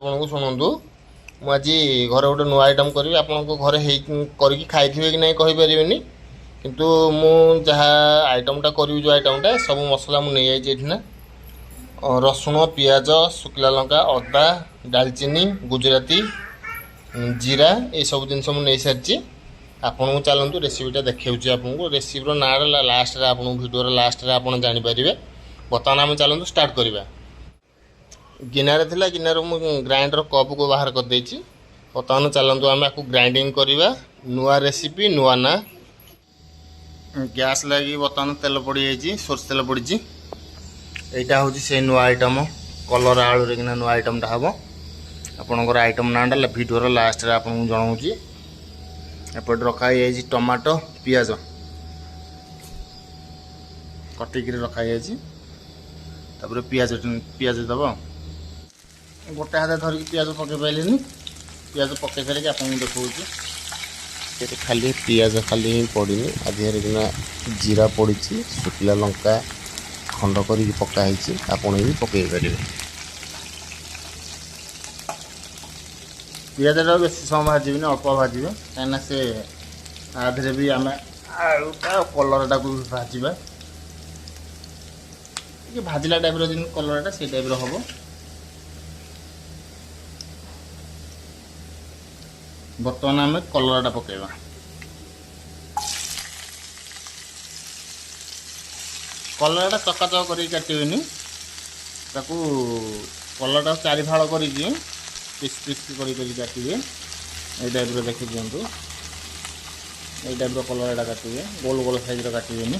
ଆପଣଙ୍କୁ ଶୁଣନ୍ତୁ ମୁଁ ଆଜି ଘରେ ଗୋଟେ ନୂଆ ଆଇଟମ୍ କରିବି। ଆପଣଙ୍କ ଘରେ କରିକି ଖାଇଥିବେ କି ନାହିଁ କହିପାରିବେନି, କିନ୍ତୁ ମୁଁ ଯାହା ଆଇଟମ୍ଟା କରିବି, ଯେଉଁ ଆଇଟମ୍ଟା ସବୁ ମସଲା ମୁଁ ନେଇଯାଇଛି ଏଠି ନା। ରସୁଣ, ପିଆଜ, ଶୁଖିଲା ଲଙ୍କା, ଅଦା, ଡାଲଚିନି, ଗୁଜୁରାତି, ଜିରା, ଏସବୁ ଜିନିଷ ମୁଁ ନେଇସାରିଛି। ଆପଣଙ୍କୁ ଚାଲନ୍ତୁ ରେସିପିଟା ଦେଖାଉଛି। ଆପଣଙ୍କୁ ରେସିପିର ନାଁଟା ଲାଷ୍ଟରେ, ଆପଣଙ୍କୁ ଭିଡ଼ିଓର ଲାଷ୍ଟରେ ଆପଣ ଜାଣିପାରିବେ। ବର୍ତ୍ତମାନ ଆମେ ଚାଲନ୍ତୁ ଷ୍ଟାର୍ଟ କରିବା। ଗିନାରେ ଥିଲା, ଗିନାରୁ ମୁଁ ଗ୍ରାଇଣ୍ଡର କପ୍କୁ ବାହାର କରିଦେଇଛି। ବର୍ତ୍ତମାନ ଚାଲନ୍ତୁ ଆମେ ଆକୁ ଗ୍ରାଇଣ୍ଡିଙ୍ଗ କରିବା। ନୂଆ ରେସିପି, ନୂଆ ନା। ଗ୍ୟାସ୍ ଲାଗି ବର୍ତ୍ତମାନ ତେଲ ପଡ଼ିଯାଇଛି, ସୋରିଷ ତେଲ ପଡ଼ିଛି। এইটা ହେଉଛି সেই ନୂଆ ଆଇଟମ୍, କଲରା ଆଳୁରେ କିନା ନୂଆ ଆଇଟମ୍ଟା ହେବ। ଆପଣଙ୍କର ଆଇଟମ୍ ନାଁଟା ଭିଡ଼ିଓର ଲାଷ୍ଟରେ ଆପଣଙ୍କୁ ଜଣାଉଛି। ଏପଟେ ରଖାଯାଇଛି ଟମାଟୋ, ପିଆଜ କଟିକିରି ରଖାଯାଇଛି। ତାପରେ ପିଆଜ ଦେବ। ଗୋଟେ ହାତ ଧରିକି ପିଆଜ ପକାଇ ପାରିଲିନି, ପିଆଜ ପକାଇ ସାରିକି ଆପଣଙ୍କୁ ଦେଖାଉଛି। ଏଠି ଖାଲି ପିଆଜ ଖାଲି ହିଁ ପଡ଼ିନି, ଆଧିରେ କିନା ଜିରା ପଡ଼ିଛି, ଶୁଖିଲା ଲଙ୍କା ଖଣ୍ଡ କରିକି ପକା ହେଇଛି। ଆପଣ ବି ପକାଇ ପାରିବେ। ପିଆଜଟା ବେଶୀ ସମୟ ଭାଜିବିନି, ଅଳ୍ପ ଭାଜିବେ, କାହିଁକିନା ସେ ଆଧିରେ ବି ଆମେ ଆଳୁଟା କଲରାଟାକୁ ବି ଭାଜିବା। ଟିକେ ଭାଜିଲା ଟାଇପ୍ର ଯେମିତି କଲରାଟା ସେଇ ଟାଇପ୍ର ହେବ। ବର୍ତ୍ତମାନ ଆମେ କଲରାଟା ପକାଇବା। କଲରାଟା ଚକାଚକ କରିକି କାଟିବେନି, ତାକୁ କଲରାଟାକୁ 4 ଫାଳ କରିକି ପିସ୍ ପିସ୍ କରିକି କାଟିବେ। ଏଇ ଟାଇପ୍ର ଦେଖି ଦିଅନ୍ତୁ, ଏଇ ଟାଇପ୍ର କଲରାଟା କାଟିବେ, ଗୋଲ ଗୋଲ ସାଇଜ୍ର କାଟିବେନି।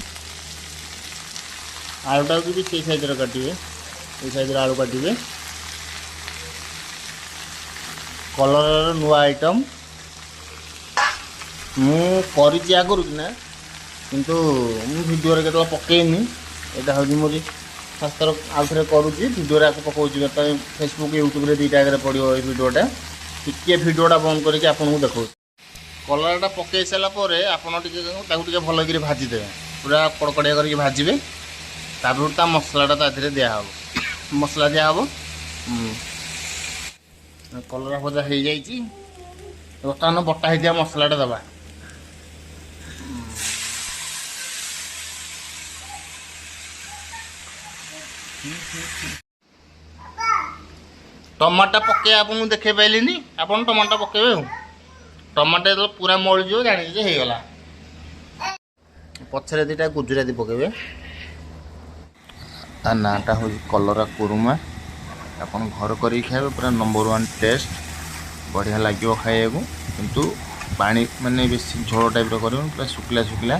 ଆଳୁଟାକୁ ବି ସେଇ ସାଇଜ୍ର କାଟିବେ, ଏଇ ସାଇଜ୍ର ଆଳୁ କାଟିବେ। କଲରାର ନୂଆ ଆଇଟମ୍ ମୁଁ କରିଛି ଆଗରୁ କିନା, କିନ୍ତୁ ମୁଁ ଭିଡ଼ିଓରେ କେତେବେଳେ ପକେଇନି। ଏଇଟା ହେଉଛି ମୋର ଫାର୍ଷ୍ଟ ଥର ଆଉ ଥରେ କରୁଛି, ଭିଡ଼ିଓରେ ଆକୁ ପକାଉଛି। ବର୍ତ୍ତମାନ ଫେସବୁକ୍, ୟୁଟ୍ୟୁବ୍ରେ ଦୁଇଟା ଆଗରେ ପଡ଼ିବ ଏଇ ଭିଡ଼ିଓଟା। ଟିକିଏ ଭିଡ଼ିଓଟା ବନ୍ଦ କରିକି ଆପଣଙ୍କୁ ଦେଖାଉଛି। କଲରାଟା ପକାଇ ସାରିଲା ପରେ ଆପଣ ଟିକେ ତାକୁ ଟିକେ ଭଲକରି ଭାଜିଦେବେ, ପୁରା କଡ଼କଡ଼ିଆ କରିକି ଭାଜିବେ। ତାପରେ ତା ମସଲାଟା ତା ଦେହରେ ଦିଆହେବ, ମସଲା ଦିଆହେବ। କଲରା ଭଜା ହେଇଯାଇଛି। ବର୍ତ୍ତମାନ ବଟା ହେଇଥିବା ମସଲାଟା ଦେବା। ଟମାଟୋ ପକାଇ ଆପଣଙ୍କୁ ଦେଖାଇ ପାରିଲିନି, ଆପଣ ଟମାଟୋ ପକାଇବେ। ଆଉ ଟମାଟୋ ଯେତେବେଳେ ପୁରା ମଳିଯିବ ଜାଣିବେ ଯେ ହେଇଗଲା। ପଛରେ ଦୁଇଟା ଗୁଜୁରାତି ପକାଇବେ। ତା ନାଁଟା ହେଉଛି କଲରା କୁରୁମା। ଆପଣ ଘର କରିକି ଖାଇବେ, ପୁରା ନମ୍ବର 1 ଟେଷ୍ଟ, ବଢ଼ିଆ ଲାଗିବ ଖାଇବାକୁ। କିନ୍ତୁ ପାଣି ମାନେ ବେଶୀ ଝୋଳ ଟାଇପ୍ର କରିବ, ପୁରା ଶୁଖିଲା ଶୁଖିଲା,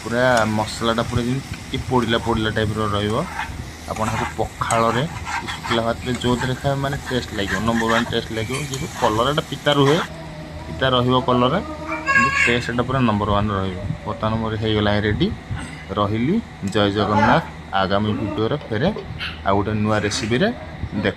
ପୁରା ମସଲାଟା ପୁରା ଯେମିତି ଟିକେ ପୋଡ଼ିଲା ପୋଡ଼ିଲା ଟାଇପ୍ର ରହିବ। ଆପଣ ତାକୁ ପଖାଳରେ, ଶୁଖିଲା ଭାତରେ ଯେଉଁଥିରେ ଖାଇବେ ମାନେ ଟେଷ୍ଟ ଲାଗିବ, ନମ୍ବର 1 ଟେଷ୍ଟ ଲାଗିବ। ଯେହେତୁ କଲରାଟା ପିତା ରୁହେ, ପିତା ରହିବ କଲରା, କିନ୍ତୁ ଟେଷ୍ଟଟା ପୁରା ନମ୍ବର 1 ରହିବ। ବର୍ତ୍ତମାନ ମୋର ହେଇଗଲା ରେଡ଼ି। ରହିଲି, ଜୟ ଜଗନ୍ନାଥ। ଆଗାମୀ ଭିଡ଼ିଓରେ ଫେରେ ଆଉ ଗୋଟେ ନୂଆ ରେସିପିରେ ଦେଖା।